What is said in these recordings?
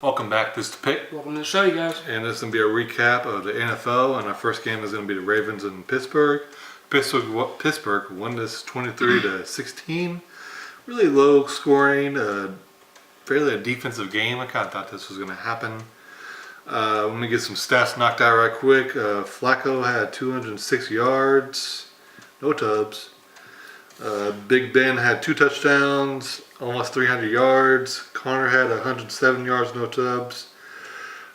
Welcome back. This is The Pick. Welcome to the show, you guys. And this is going to be a recap of the NFL. And our first game is going to be the Ravens in Pittsburgh. Pittsburgh won this 23-16. Really low scoring, fairly a defensive game. I kind of thought this was going to happen. Let me get some stats knocked out right quick. Flacco had 206 yards, no tubs. Big Ben had 2 touchdowns, almost 300 yards. Connor had 107 yards, no tubs.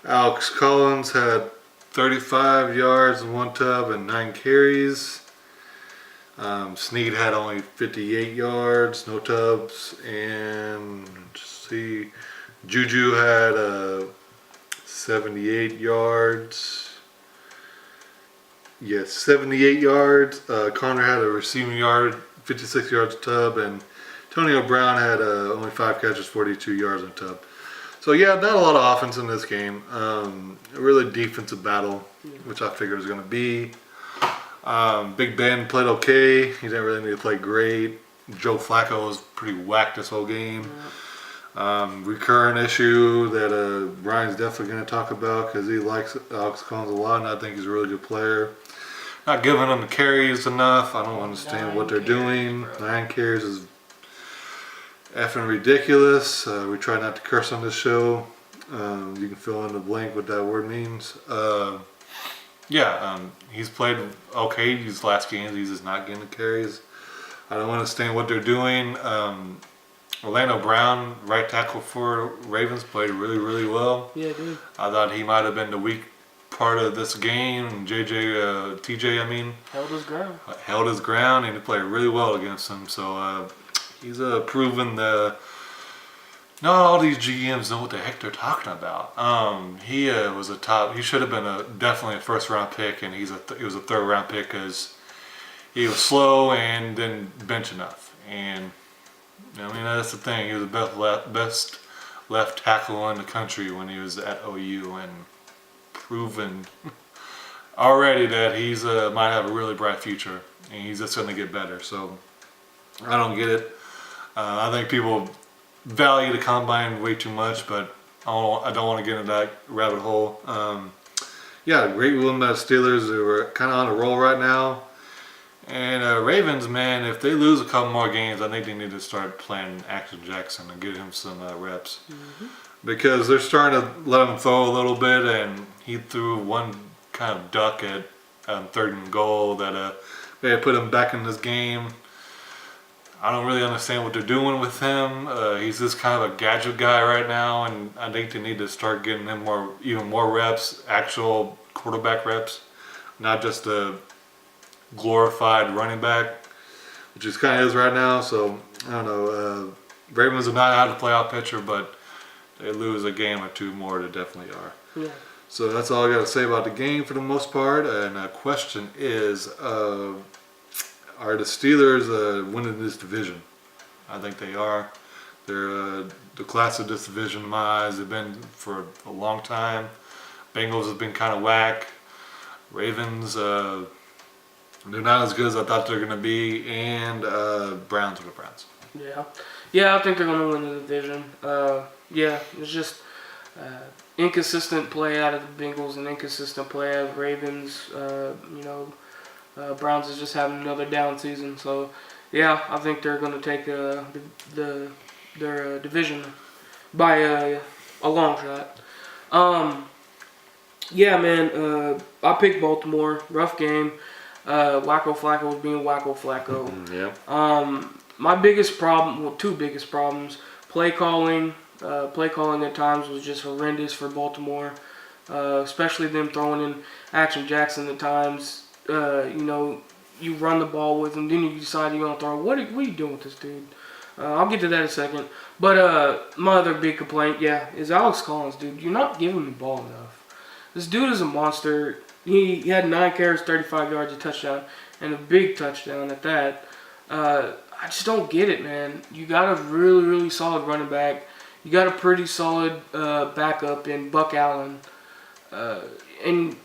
Alex Collins had 35 yards and 1 tub and 9 carries. Snead had only 58 yards, no tubs. And let's see, Juju had 78 yards. Yes, 78 yards. Connor had a receiving yard, 56 yards tub, and Antonio Brown had only 5 catches, 42 yards on tub. So yeah, not a lot of offense in this game. A really defensive battle, which I figured was going to be. Big Ben played okay. He didn't really need to play great. Joe Flacco was pretty whacked this whole game. Recurrent issue that Brian's definitely going to talk about because he likes Alex Collins a lot, and I think he's a really good player. Not giving them the carries enough. I don't understand what they're doing. 9 carries is effing ridiculous. We try not to curse on this show. You can fill in the blank what that word means. He's played okay these last games. He's just not getting the carries. I don't understand what they're doing. Orlando Brown, right tackle for Ravens, played really, really well. Yeah, dude. I thought he might have been the weak part of this game. TJ, held his ground, and he played really well against him. So he's proven that not all these GMs know what the heck they're talking about. He was a top. He should have been definitely a first-round pick, and he was a 3rd-round pick because he was slow and didn't bench enough. And I mean, that's the thing. He was the best left tackle in the country when he was at OU, and proven already that he's might have a really bright future, and he's just going to get better. So I don't get it. I think people value the combine way too much, but I don't want to get into that rabbit hole. Great win by the Steelers. They were kind of on a roll right now. And Ravens, man, if they lose a couple more games, I think they need to start playing Action Jackson and get him some reps. Because they're starting to let him throw a little bit, and he threw one kind of duck at 3rd and goal that may have put him back in this game. I don't really understand what they're doing with him. He's just kind of a gadget guy right now, and I think they need to start getting him even more reps, actual quarterback reps, not just a glorified running back, which is kind of is right now. So I don't know. Ravens are not out of the playoff picture, but they lose a game or 2 more, they definitely are. Yeah. So that's all I got to say about the game for the most part. And the question is, are the Steelers winning this division? I think they are. They're the class of this division in my eyes. They've been for a long time. Bengals have been kind of whack. Ravens, they're not as good as I thought they're going to be. And Browns are the Browns. Yeah, I think they're going to win the division. It's just inconsistent play out of the Bengals and inconsistent play out of the Ravens. Browns is just having another down season. So, yeah, I think they're going to take their division by a long shot. I picked Baltimore. Rough game. Wacko Flacco was being Wacko Flacco. My biggest problem, 2 biggest problems, play calling. Play calling at times was just horrendous for Baltimore, especially them throwing in Action Jackson at times. You run the ball with him, then you decide you're going to throw. What are you doing with this dude? I'll get to that in a second. But my other big complaint, is Alex Collins, dude. You're not giving him the ball enough. This dude is a monster. He had 9 carries, 35 yards, a touchdown, and a big touchdown at that. I just don't get it, man. You got a really, really solid running back. You got a pretty solid backup in Buck Allen. And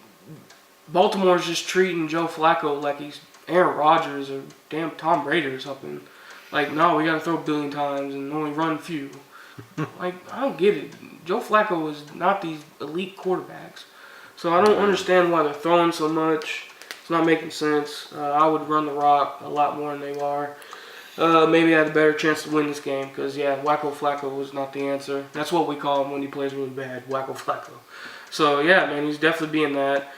Baltimore's just treating Joe Flacco like he's Aaron Rodgers or damn Tom Brady or something. Like, no, we got to throw a billion times and only run a few. Like, I don't get it. Joe Flacco is not these elite quarterbacks. So I don't understand why they're throwing so much. It's not making sense. I would run the rock a lot more than they are. Maybe I had a better chance to win this game because, Wacko Flacco was not the answer. That's what we call him when he plays really bad, Wacko Flacco. So, yeah, man, he's definitely being that.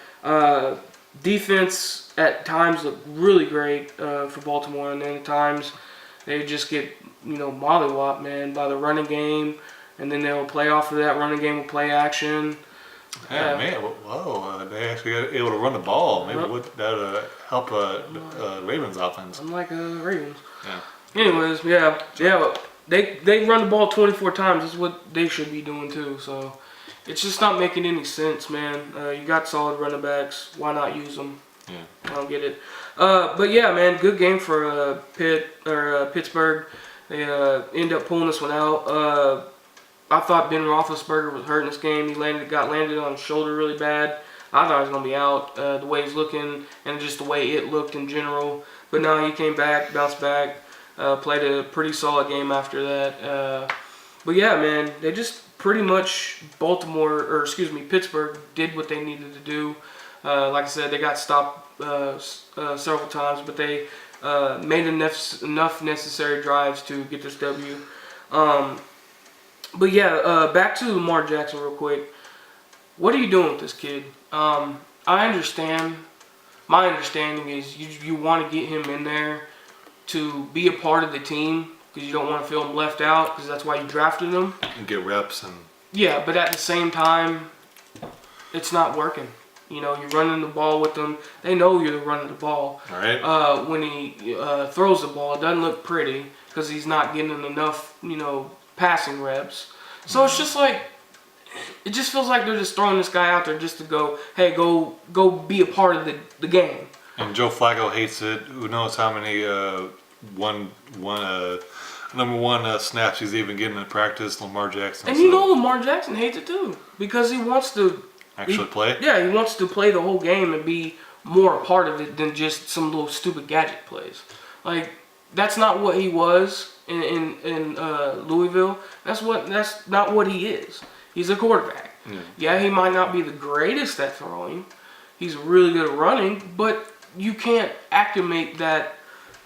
Defense at times looked really great for Baltimore, and then at times they just get, mollywopped, man, by the running game, and then they'll play off of that running game with play action. Yeah, man, whoa, they actually got able to run the ball. Maybe that help Ravens offense. Unlike Ravens. Yeah. Anyways, they run the ball 24 times. That's what they should be doing too. So it's just not making any sense, man. You got solid running backs. Why not use them? Yeah. I don't get it. But yeah, man, good game for Pittsburgh. They end up pulling this one out. I thought Ben Roethlisberger was hurt in this game. He got landed on his shoulder really bad. I thought he was going to be out the way he's looking and just the way it looked in general. But no, he came back, bounced back, played a pretty solid game after that. But yeah, man, they just pretty much Pittsburgh did what they needed to do. Like I said, they got stopped several times, but they made enough necessary drives to get this W. But yeah, back to Lamar Jackson real quick. What are you doing with this kid? I understand. My understanding is you want to get him in there to be a part of the team because you don't want to feel him left out because that's why you drafted him. And get reps and. Yeah, but at the same time, it's not working. You're running the ball with them. They know you're running the ball. All right. When he throws the ball, it doesn't look pretty because he's not getting enough, passing reps. So it's just like, it just feels like they're just throwing this guy out there just to go, hey, go be a part of the game. And Joe Flacco hates it. Who knows how many number one snaps he's even getting in practice, Lamar Jackson. And Lamar Jackson hates it too because he wants to actually play. Yeah, he wants to play the whole game and be more a part of it than just some little stupid gadget plays. Like, that's not what he was in Louisville. That's not what he is. He's a quarterback. Yeah, he might not be the greatest at throwing. He's really good at running, but you can't acclimate that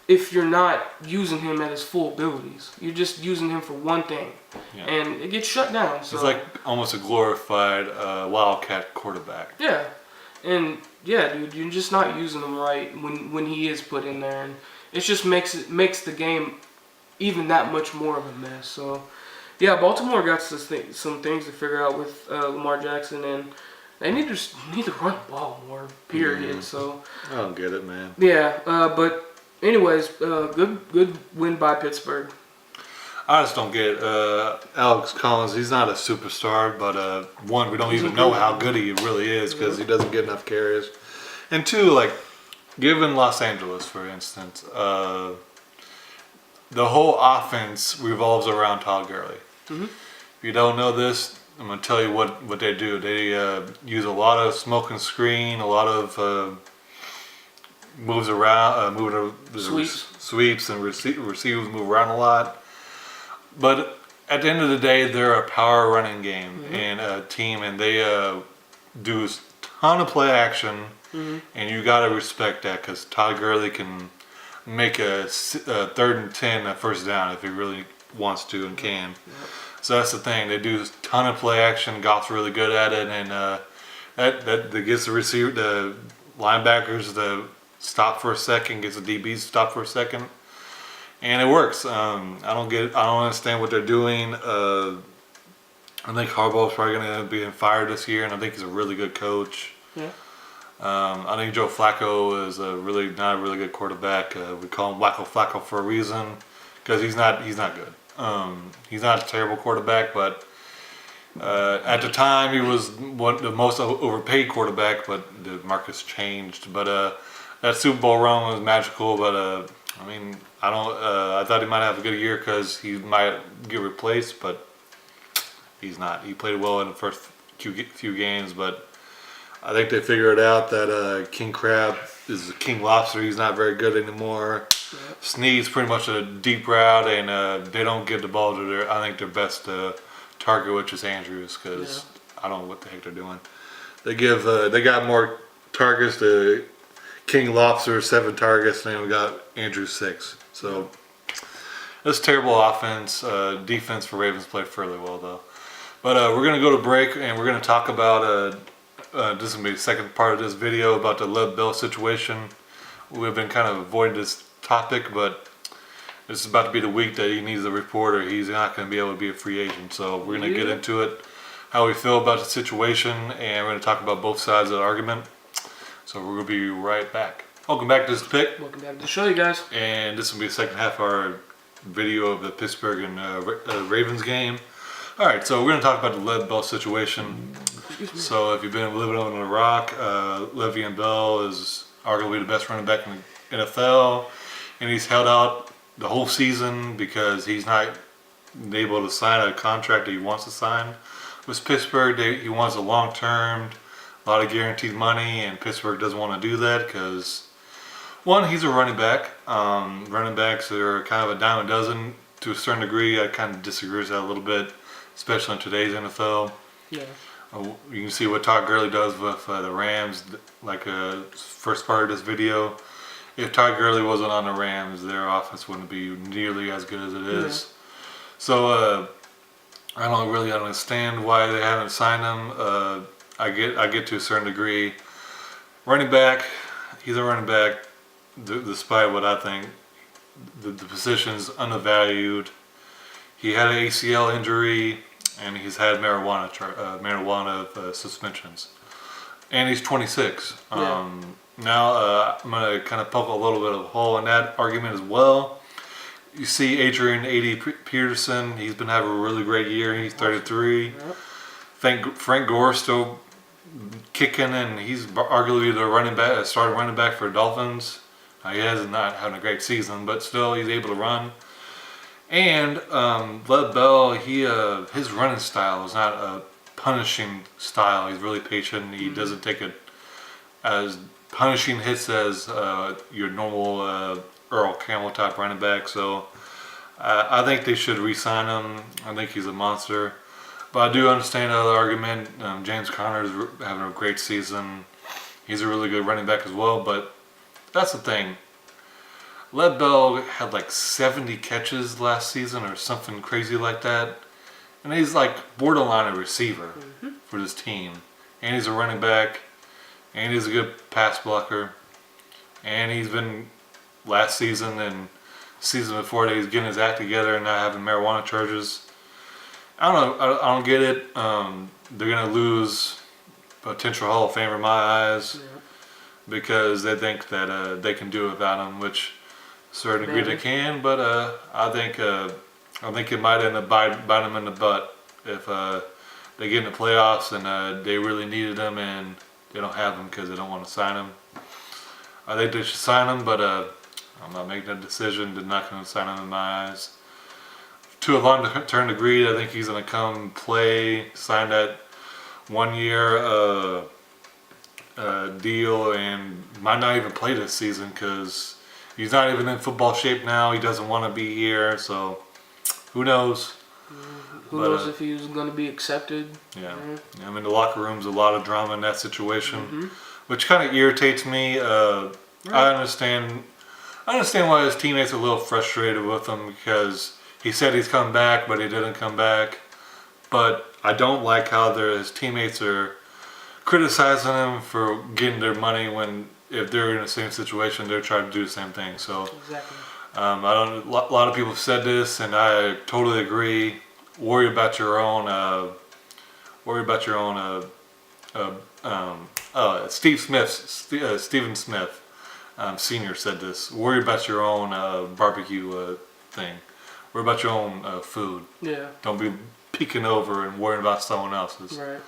if you're not using him at his full abilities. You're just using him for one thing, and it gets shut down. So. It's like almost a glorified Wildcat quarterback. Yeah, and dude, you're just not using him right when he is put in there, and it just makes the game even that much more of a mess. So, yeah, Baltimore got some things to figure out with Lamar Jackson, and they need to run the ball more. Period. So I don't get it, man. Yeah, but anyways, good win by Pittsburgh. I just don't get Alex Collins. He's not a superstar, but one, we don't even know how good he really is because he doesn't get enough carries, and two, like given Los Angeles, for instance. The whole offense revolves around Todd Gurley. Mm-hmm. If you don't know this, I'm going to tell you what they do. They use a lot of smoke and screen, a lot of moves around, sweeps, and receivers move around a lot. But at the end of the day, they're a power running game and a team, and they do a ton of play action, and you got to respect that because Todd Gurley can make a 3rd and 10 a first down if he really wants to and can. Yep. So that's the thing. They do a ton of play action. Goff's really good at it, and that gets the linebackers to stop for a second, gets the DBs to stop for a second, and it works. I don't understand what they're doing. I think Harbaugh's probably going to be fired this year, and I think he's a really good coach. Yeah. I think Joe Flacco is not a really good quarterback. We call him Wacko Flacco for a reason because he's not good. He's not a terrible quarterback, but at the time he was the most overpaid quarterback. But the market's changed. But that Super Bowl run was magical. But I thought he might have a good year because he might get replaced, but he's not. He played well in the first few games, but I think they figured out that King Crab is King Lobster. He's not very good anymore. Snead's pretty much a deep route, and they don't get the ball to their best target, which is Andrews, because I don't know what the heck they're doing. They got more targets to King Lobster, 7 targets, and then we got Andrews 6. So it's terrible offense. Defense for Ravens played fairly well though. But we're gonna go to break, and we're gonna talk about this is gonna be the second part of this video about the Lev Bell situation. We've been kind of avoiding this topic, but this is about to be the week that he needs a report, or he's not going to be able to be a free agent. So we're going to get into it, how we feel about the situation, and we're going to talk about both sides of the argument. So we're going to be right back. Welcome back to This Pick. Welcome back to the show, you guys. And this will be the second half of our video of the Pittsburgh and Ravens game. All right, so we're going to talk about the Lev Bell situation. So if you've been living on a rock, Leveon Bell is arguably the best running back in the NFL, and he's held out the whole season because he's not able to sign a contract that he wants to sign with Pittsburgh. He wants a long term, a lot of guaranteed money, and Pittsburgh doesn't want to do that because, one, he's a running back. Running backs are kind of a dime a dozen to a certain degree. I kind of disagree with that a little bit, especially in today's NFL. Yeah. You can see what Todd Gurley does with the Rams, like first part of this video. If Todd Gurley wasn't on the Rams, their offense wouldn't be nearly as good as it is. So I don't really understand why they haven't signed him. I get to a certain degree. Running back, he's a running back. Despite what I think, the position's undervalued. He had an ACL injury, and he's had marijuana suspensions, and he's 26. Now I'm gonna kind of poke a little bit of a hole in that argument as well. You see Adrian A.D. Peterson, he's been having a really great year. He's 33. Frank Gore's still kicking, and he's arguably the starting running back for Dolphins. He has not having a great season, but still he's able to run. And Lev Bell, his running style is not a punishing style. He's really patient. He doesn't take it as punishing hits as your normal Earl Campbell type running back. So I think they should re-sign him. I think he's a monster. But I do understand the other argument. James Conner is having a great season. He's a really good running back as well. But that's the thing. Lev Bell had like 70 catches last season or something crazy like that. And he's like borderline a receiver for this team. And he's a running back. And he's a good pass blocker. And he's been last season and season before that he's getting his act together and not having marijuana charges. I don't know. I don't get it. They're going to lose potential Hall of Famer in my eyes because they think that they can do it without him, which to a certain degree they can. But I think it might end up biting them in the butt if they get in the playoffs and they really needed him and they don't have him because they don't want to sign him. I think they should sign him, but I'm not making a decision. They're not going to sign him in my eyes. To a long-term degree, I think he's going to come play, sign that 1 year deal, and might not even play this season because he's not even in football shape now. He doesn't want to be here, so who knows? Who knows if he was going to be accepted? Yeah. I mean, the locker room's a lot of drama in that situation, which kind of irritates me. I understand why his teammates are a little frustrated with him because he said he's come back, but he didn't come back. But I don't like how his teammates are criticizing him for getting their money when, if they're in the same situation, they're trying to do the same thing. So, a lot of people have said this, and I totally agree. Worry about your own. Stephen Smith, Senior said this. Worry about your own barbecue thing. Worry about your own food. Yeah. Don't be peeking over and worrying about someone else's. Right.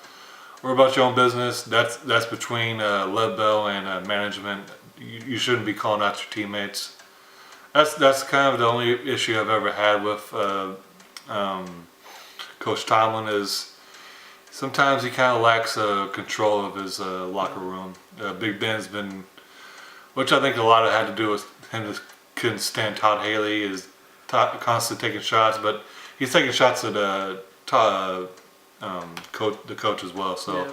Worry about your own business. That's between Lev Bell and management. You shouldn't be calling out your teammates. That's kind of the only issue I've ever had with Coach Tomlin is sometimes he kind of lacks control of his locker room. Big Ben's been, which I think a lot of had to do with him just couldn't stand Todd Haley is constantly taking shots, but he's taking shots at the coach as well. So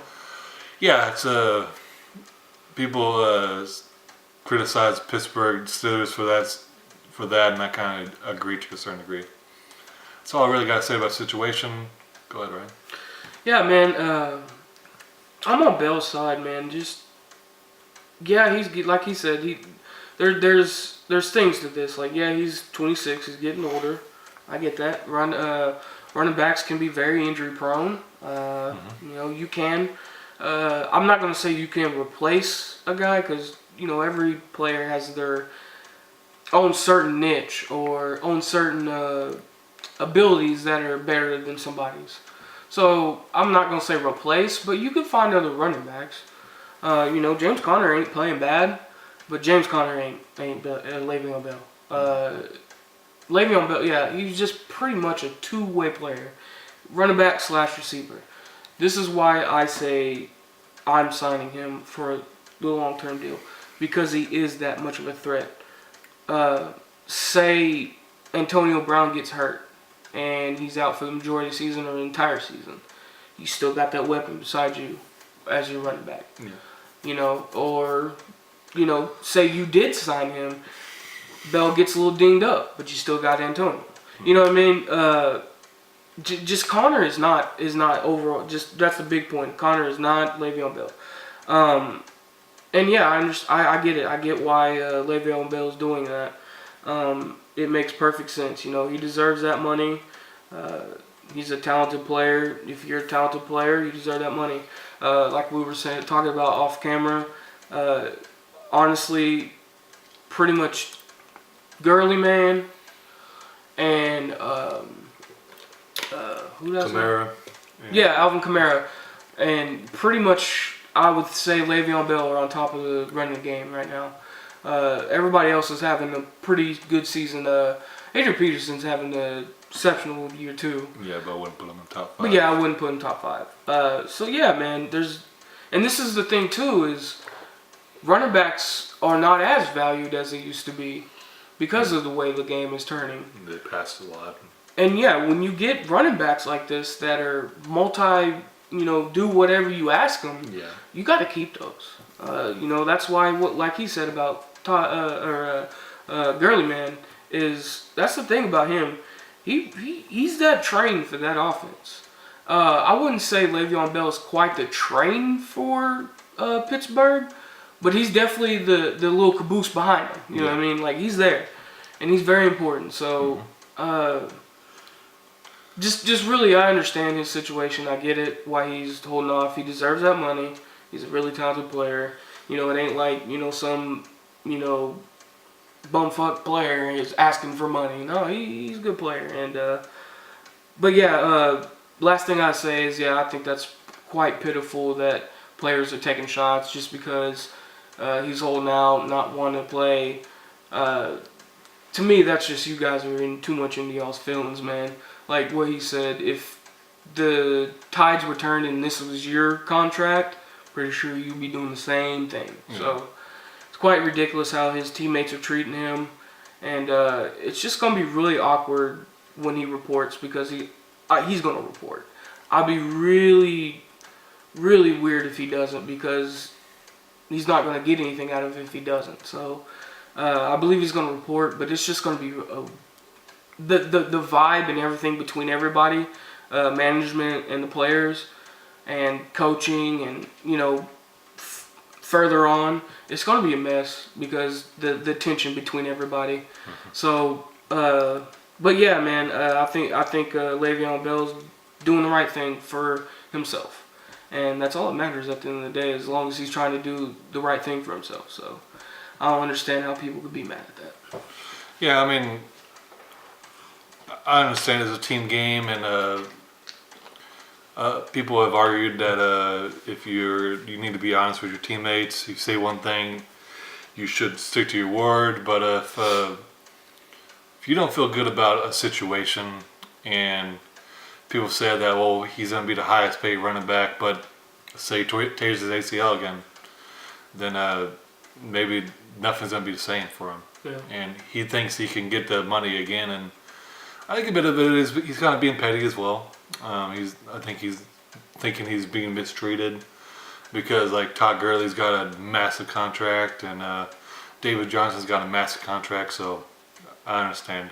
yeah, it's people criticize Pittsburgh Steelers for that, and I kind of agree to a certain degree. That's all I really got to say about the situation. Go ahead, Ryan. Yeah, man. I'm on Bell's side, man. He's like he said. There's things to this. Like, yeah, he's 26. He's getting older. I get that. Running backs can be very injury prone. You can. I'm not gonna say you can replace a guy because every player has their own certain niche or own certain abilities that are better than somebody's. So I'm not gonna say replace, but you can find other running backs. James Conner ain't playing bad, but James Conner ain't Le'Veon Bell. Le'Veon Bell, yeah, he's just pretty much a two-way player, running back / receiver. This is why I say I'm signing him for the long-term deal, because he is that much of a threat. Say Antonio Brown gets hurt and he's out for the majority of the season or the entire season, you still got that weapon beside you as your running back. Yeah. Say you did sign him, Bell gets a little dinged up, but you still got Antonio. You know what I mean? Just Connor is not overall. Just that's the big point. Connor is not Le'Veon Bell. And yeah, I get it. I get why Le'Veon Bell is doing that. It makes perfect sense. He deserves that money. He's a talented player. If you're a talented player, you deserve that money. Like we were talking about off camera. Honestly, pretty much Gurley Man and who else? Kamara. Yeah, Alvin Kamara. And pretty much I would say Le'Veon Bell are on top of the running game right now. Everybody else is having a pretty good season. Adrian Peterson's having an exceptional year too. Yeah, but I wouldn't put him in top 5. But yeah, I wouldn't put him top 5. So yeah, man, and this is the thing too, is running backs are not as valued as they used to be because of the way the game is turning. They pass a lot. And yeah, when you get running backs like this that are do whatever you ask them, you got to keep those. That's why like he said about Gurley Man is that's the thing about him. He's that trained for that offense. I wouldn't say Le'Veon Bell is quite the train for Pittsburgh, but he's definitely the little caboose behind him. You know what I mean? Like, he's there, and he's very important. So, just really, I understand his situation. I get it, why he's holding off. He deserves that money. He's a really talented player. It ain't like, some, bumfuck player is asking for money. No, he's a good player. And, but yeah, last thing I say is, I think that's quite pitiful that players are taking shots just because he's holding out, not wanting to play. To me, that's just you guys are in too much into y'all's feelings, man. Like what he said, if the tides were turned and this was your contract, pretty sure you'd be doing the same thing. Yeah. So it's quite ridiculous how his teammates are treating him, and it's just gonna be really awkward when he reports because he's gonna report. I'll be really, really weird if he doesn't because he's not gonna get anything out of it if he doesn't. So I believe he's gonna report, but it's just gonna be the vibe and everything between everybody, management and the players, and coaching, and further on, it's gonna be a mess because the tension between everybody. Mm-hmm. So, but yeah, man, I think Le'Veon Bell's doing the right thing for himself, and that's all that matters at the end of the day. As long as he's trying to do the right thing for himself. So, I don't understand how people could be mad at that. Yeah, I mean, I understand it's a team game, and people have argued that if you need to be honest with your teammates. You say one thing, you should stick to your word. But if you don't feel good about a situation, and people say that, well, he's going to be the highest paid running back, but say tears his ACL again, then maybe nothing's gonna be the same for him. Yeah. And he thinks he can get the money again, and I think a bit of it is he's kind of being petty as well. I think he's thinking he's being mistreated because like Todd Gurley's got a massive contract and David Johnson's got a massive contract, so I understand.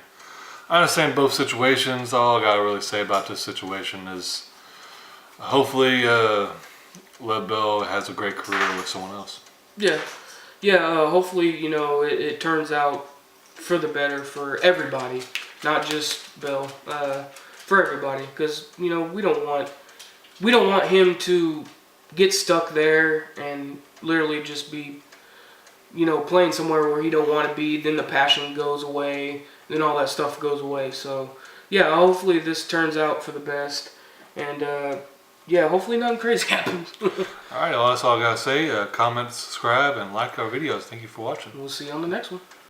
I understand both situations. All I gotta really say about this situation is hopefully Lev Bell has a great career with someone else. Yeah. Hopefully, it turns out for the better for everybody, not just Bell, for everybody. Because we don't want him to get stuck there and literally just be, playing somewhere where he don't want to be. Then the passion goes away, then all that stuff goes away. So yeah, hopefully this turns out for the best, and hopefully nothing crazy happens. Alright, well, that's all I gotta say. Comment, subscribe, and like our videos. Thank you for watching. We'll see you on the next one.